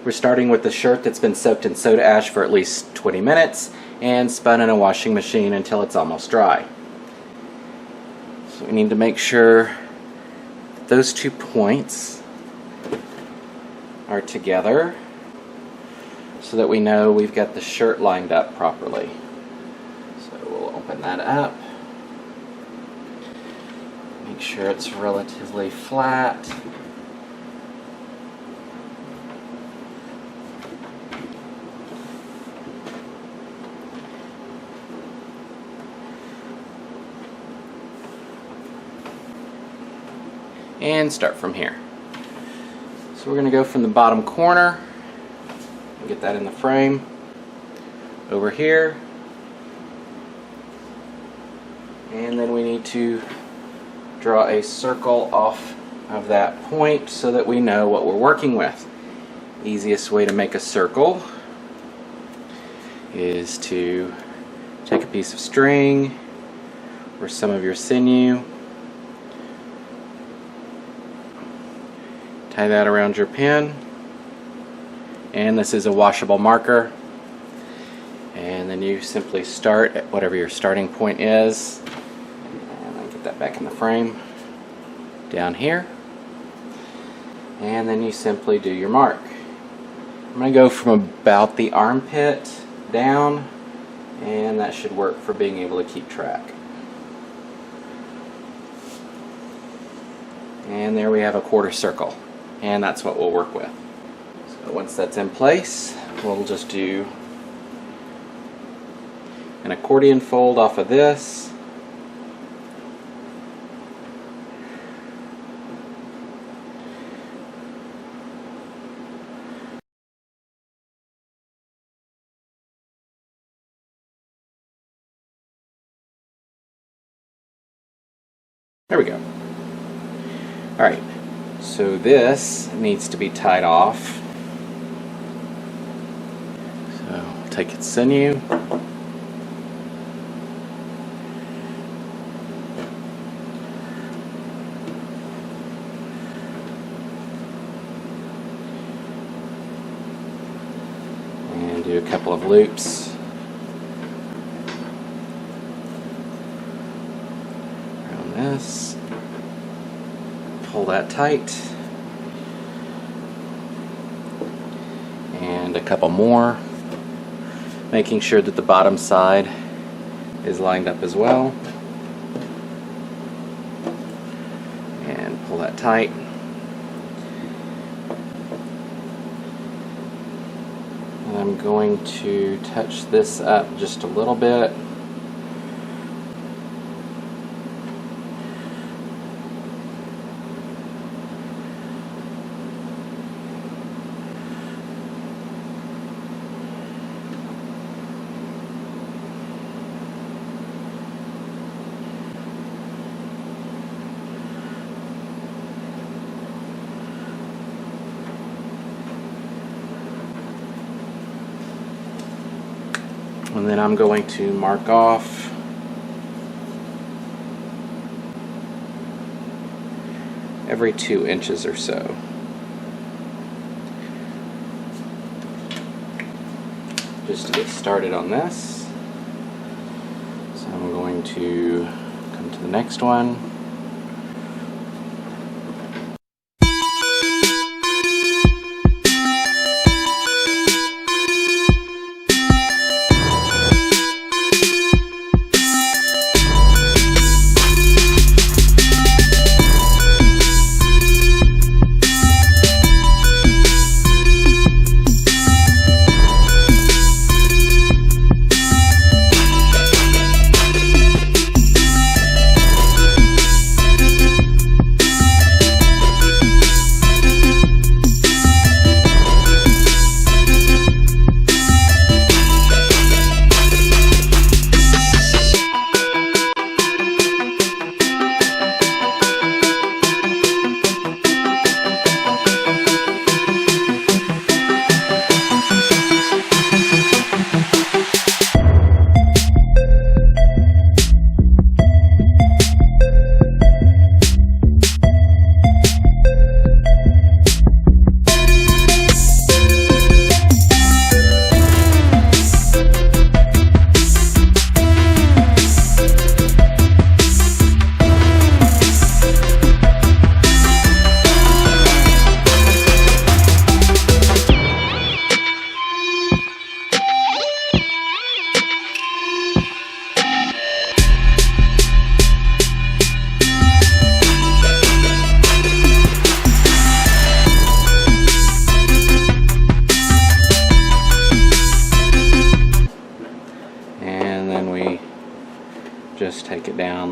We're starting with the shirt that's been soaked in soda ash for at least 20 minutes and spun in a washing machine until it's almost dry. So we need to make sure that those 2 points are together so that we know we've got the shirt lined up properly. So we'll open that up. Make sure it's relatively flat. And start from here. So we're going to go from the bottom corner, get that in the frame, over here, and then we need to draw a circle off of that point so that we know what we're working with. Easiest way to make a circle is to take a piece of string or some of your sinew, tie that around your pen, and this is a washable marker, and then you simply start at whatever your starting point is, and I'll get that back in the frame down here, and then you simply do your mark. I'm going to go from about the armpit down, and that should work for being able to keep track. And there we have a quarter circle. And that's what we'll work with. So once that's in place, we'll just do an accordion fold off of this. There we go. All right. So this needs to be tied off. So take its sinew. And do a couple of loops around this. Pull that tight, and a couple more, making sure that the bottom side is lined up as well, and pull that tight. And I'm going to touch this up just a little bit. And then I'm going to mark off every 2 inches or so. Just to get started on this. So I'm going to come to the next one.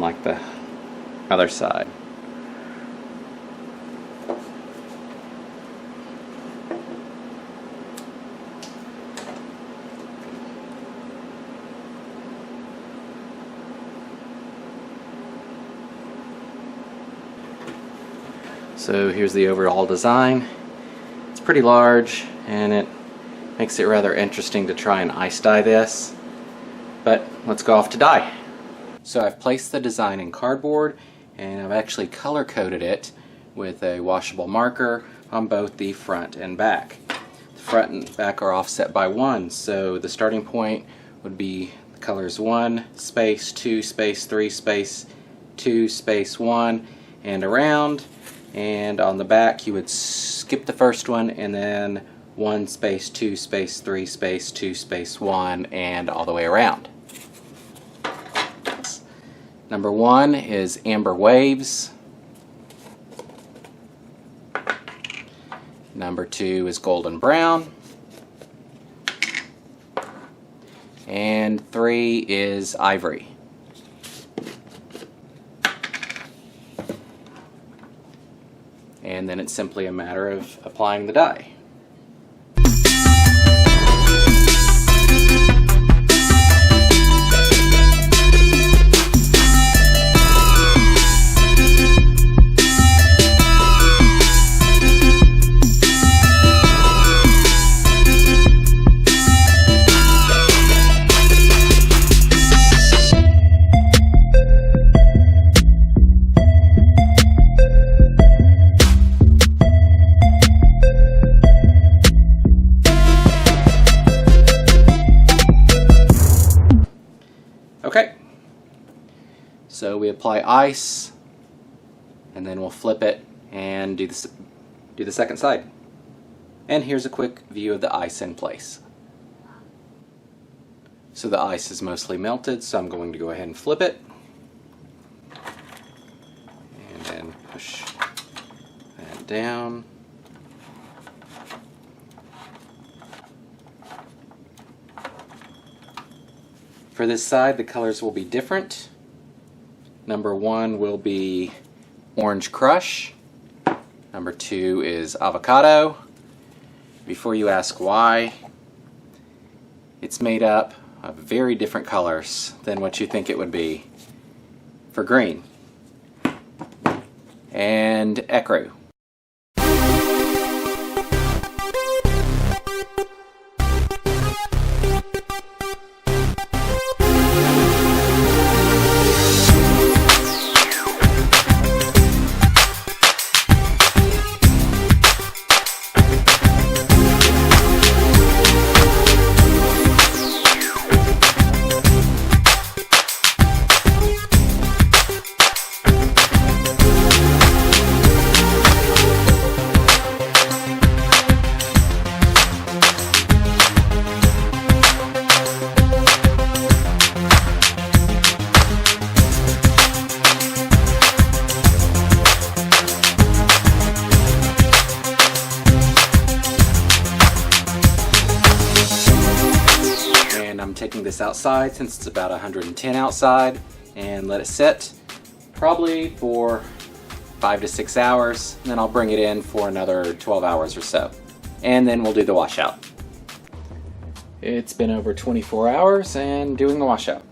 like the other side. So here's the overall design. It's pretty large and it makes it rather interesting to try and ice dye this. But let's go off to dye. So I've placed the design in cardboard and I've actually color coded it with a washable marker on both the front and back. The front and back are offset by 1, so the starting point would be the colors 1 space 2 space 3 space 2 space 1 and around. And on the back you would skip the first one and then 1 space 2 space 3 space 2 space 1 and all the way around. Number 1 is Amber Waves. Number 2 is Golden Brown. And 3 is Ivory. And then it's simply a matter of applying the dye. Okay, so we apply ice and then we'll flip it and do the second side. And here's a quick view of the ice in place. So the ice is mostly melted, so I'm going to go ahead and flip it and then push that down. For this side, the colors will be different. Number 1 will be Orange Crush. Number 2 is Avocado. Before you ask why, it's made up of very different colors than what you think it would be for green. And Ecru. I'm taking this outside since it's about 110 outside and let it sit probably for 5 to 6 hours, and then I'll bring it in for another 12 hours or so, and then we'll do the washout. It's been over 24 hours and doing the washout.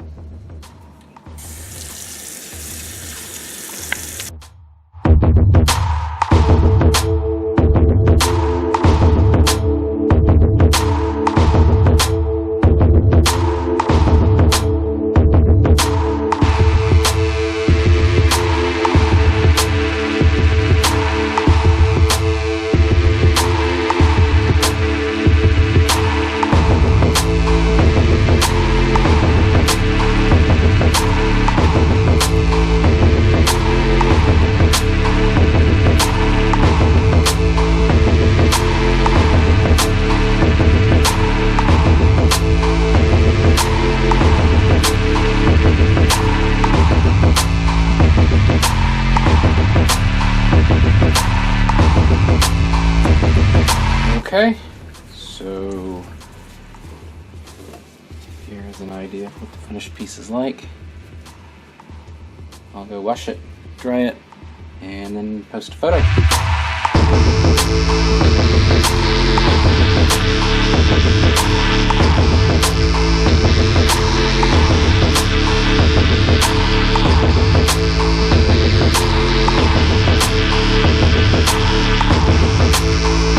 Okay, so here's an idea of what the finished piece is like. I'll go wash it, dry it, and then post a photo.